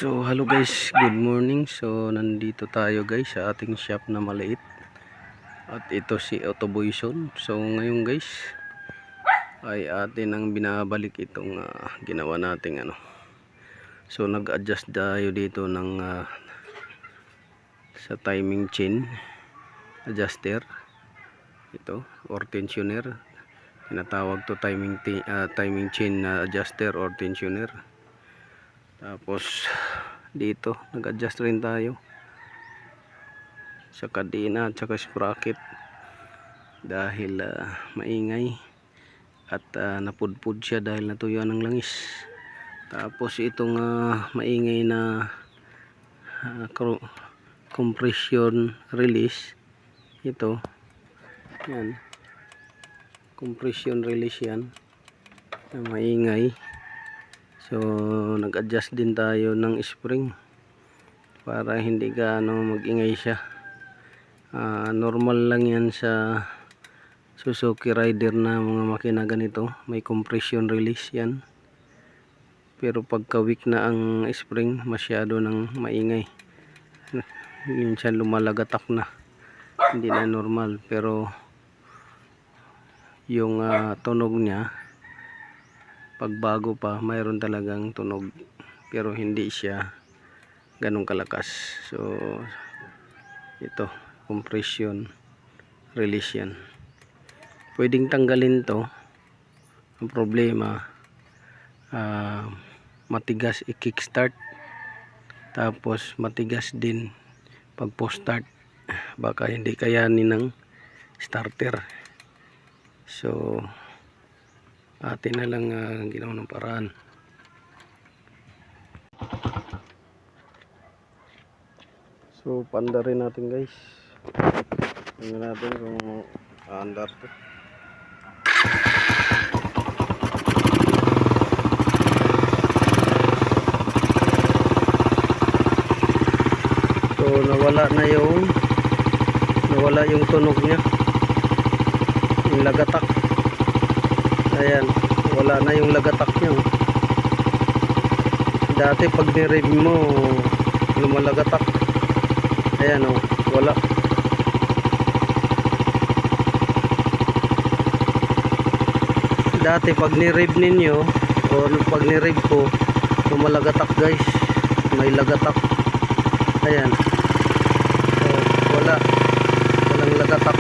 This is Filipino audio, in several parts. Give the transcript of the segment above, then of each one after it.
So hello guys, good morning. So nandito tayo guys sa ating shop na maliit. At ito si Autoboyson. So ngayon guys ay atin ang binabalik itong ginawa nating ano. So nag-adjust tayo dito ng sa timing chain adjuster. Ito or tensioner. Tinatawag to timing chain adjuster or tensioner. Tapos dito nag-adjust rin tayo sa kadena at saka sprocket dahil maingay at napudpud siya dahil natuyuan ng langis. Tapos itong maingay na compression release, ito yan, compression release yan na maingay. So nag-adjust din tayo ng spring para hindi gaano mag-ingay siya. Normal lang yan sa Suzuki Rider na mga makina ganito, may compression release yan. Pero pagka weak na ang spring, masyado nang maingay, minsan lumalagatak na, hindi na normal. Pero yung tunog niya pagbago pa, mayroon talagang tunog, pero hindi siya ganun kalakas. So ito, compression release yan. Pwedeng tanggalin to. Ang problema, matigas i-kickstart, tapos matigas din pag post-start, baka hindi kayanin ng starter. So atin na lang ginawa ng paraan. So panda rin natin guys, tingnan natin kung aandar to. So nawala yung tunog niya, yung lagatak. Ayan, wala na yung lagatak niya. Dati pag ni-rev mo lumalagatak. Ayan wala. Dati pag ni-rev ninyo o pag ni-rev ko, lumalagatak guys, may lagatak. Ayan, so walang lagatak.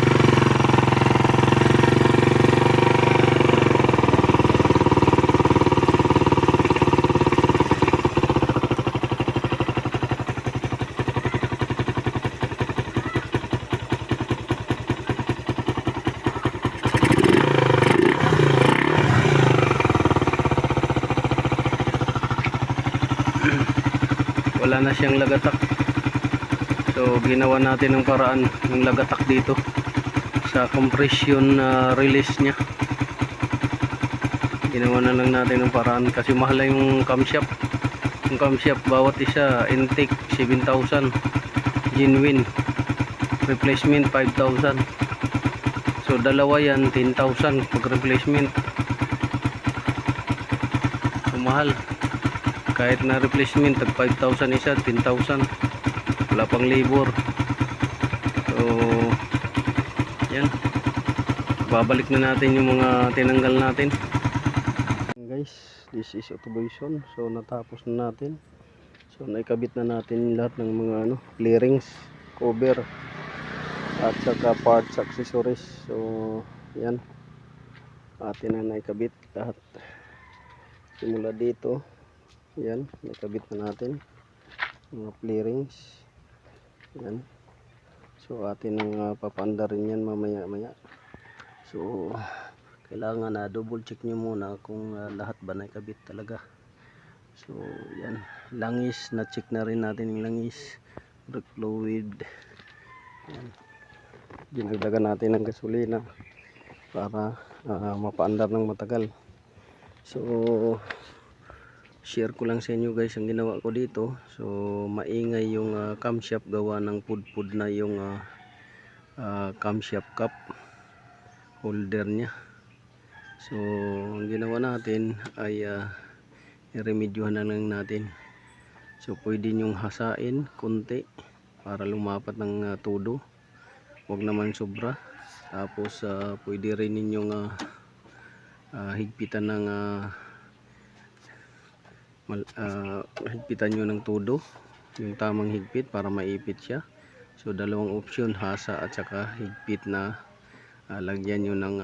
Wala na siyang lagatak. So ginawa natin ng paraan ng lagatak dito sa compression release nya. Ginawa na lang natin ng paraan kasi mahal yung camshaft. Yung camshaft bawat isa intake 7,000, genuine replacement 5,000. So dalawa yan 10,000 pag replacement. So mahal. Kahit na replacement tag 5,000 isa, 10,000, wala pang labor. So yan, babalik na natin yung mga tinanggal natin guys. This is Autoboyson. So natapos na natin. So naikabit na natin lahat ng mga clearings, cover at saka parts, accessories. So yan, atin na naikabit lahat simula dito. Yan, nakabit na natin mga clearings. Yan. So atin ang papanda rin yan mamaya. So kailangan double check nyo muna kung lahat ba nakabit talaga. So yan, langis, na check na rin natin yung langis, brake fluid. Yan, dinagdagan natin ng gasolina para mapaandar ng matagal. So share ko lang sa inyo guys ang ginawa ko dito. So maingay yung camshaft, gawa ng pudpud na yung camshaft cap holder nya. So ang ginawa natin ay i-remedyohan na lang natin. So pwede nyong hasain konti para lumapat ng todo, huwag naman sobra. Tapos pwede rin ninyong higpitan ng higpitan nyo ng todo, yung tamang higpit para maipit siya. So dalawang option, hasa at saka higpit na lagyan nyo ng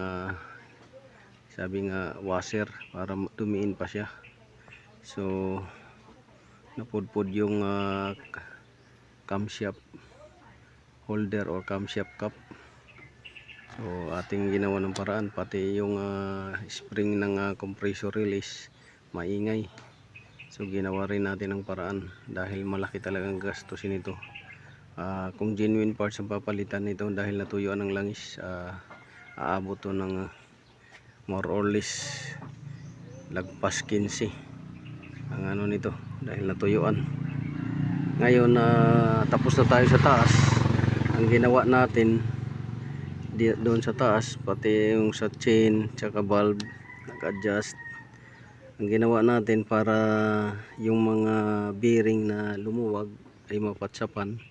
sabi nga washer para tumiin pa siya. So napudpud yung camshaft holder or camshaft cap. So ating ginawa ng paraan, pati yung spring ng compressor release maingay. So ginawa rin natin ng paraan dahil malaki talagang gastusin ito. Kung genuine parts ang papalitan nito dahil natuyuan ng langis, aabot to ng more or less lagpas 15 ang ano nito dahil natuyuan. Ngayon tapos na tayo sa taas. Ang ginawa natin doon sa taas, pati yung sa chain tsaka valve nag-adjust. Ang ginawa natin para yung mga bearing na lumuwag ay mapatsapan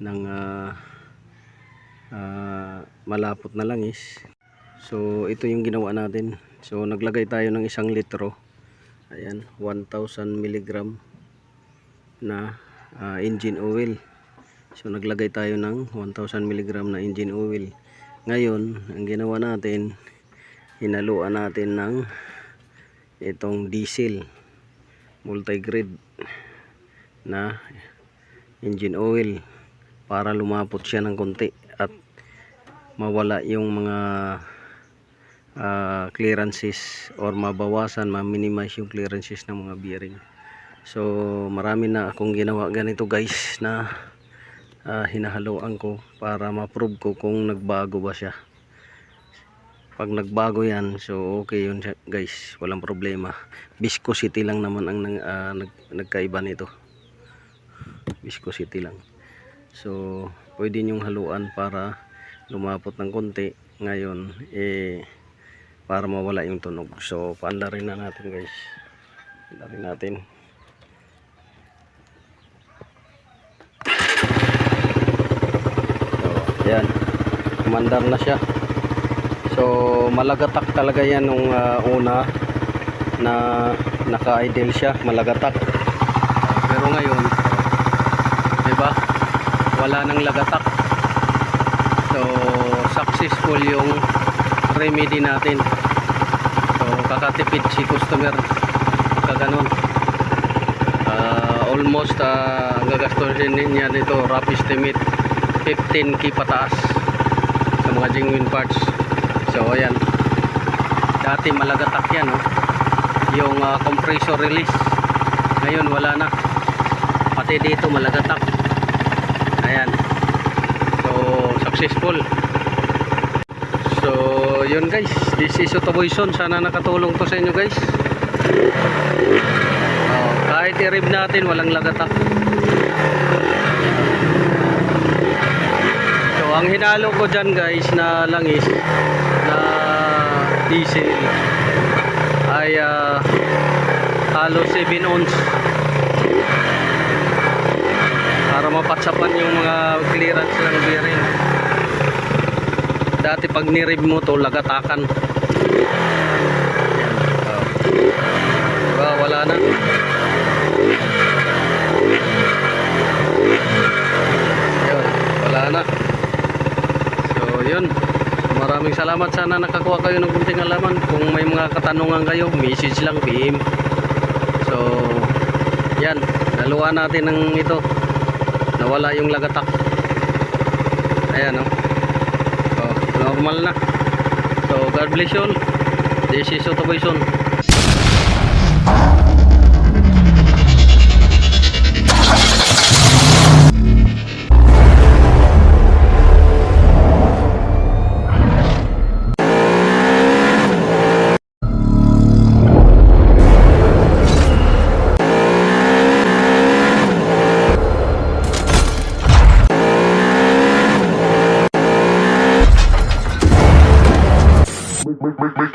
ng malapot na langis. So ito yung ginawa natin. So naglagay tayo ng 1 litro, ayan, 1000 mg na engine oil. So naglagay tayo ng 1000 mg na engine oil. Ngayon ang ginawa natin, hinaluan natin ng itong diesel multi-grade na engine oil para lumapot siya ng konti at mawala yung mga clearances or mabawasan, ma-minimize yung clearances ng mga bearing. So marami na akong ginawa ganito guys na hinahaluan ko para ma-prove ko kung nagbago ba siya. Pag nagbago yan, so okay yun guys, walang problema. Viscosity lang naman ang nagkaiba nito, viscosity lang. So pwede nyong haluan para lumapot ng konti. Ngayon para mawala yung tunog. So paandarin na natin guys, paandarin natin. So yan, kumandar na siya. So malagatak talaga yan nung una na naka-idle siya, malagatak. Pero ngayon, diba, wala nang lagatak. So successful yung remedy natin. So kakatipid si customer kaganon. Almost ang gagastusin niya dito, rough estimate 15k pataas sa mga genuine parts. So ayan, dati malagatak yan, yung compressor release. Ngayon wala na, pati dito malagatak. Ayan, so successful. So yun guys, this is Autoboyson. Sana nakatulong to sa inyo guys. Kahit i-rev natin walang lagatak. So ang hinalo ko dyan guys na langis na diesel ay halos 7 ounce para mapatsapan yung mga clearance ng bearing. Dati pag ni-rev mo to lagatakan. Diba, wala na. Yun, wala na. So yun, maraming salamat. Sana nakakuha kayo ng kunting alaman. Kung may mga katanungan kayo, message lang, PM. So yan, naluan natin ng ito, nawala yung lagatak. Ayan, so normal na. So God bless you all. This is Autoboyson. Make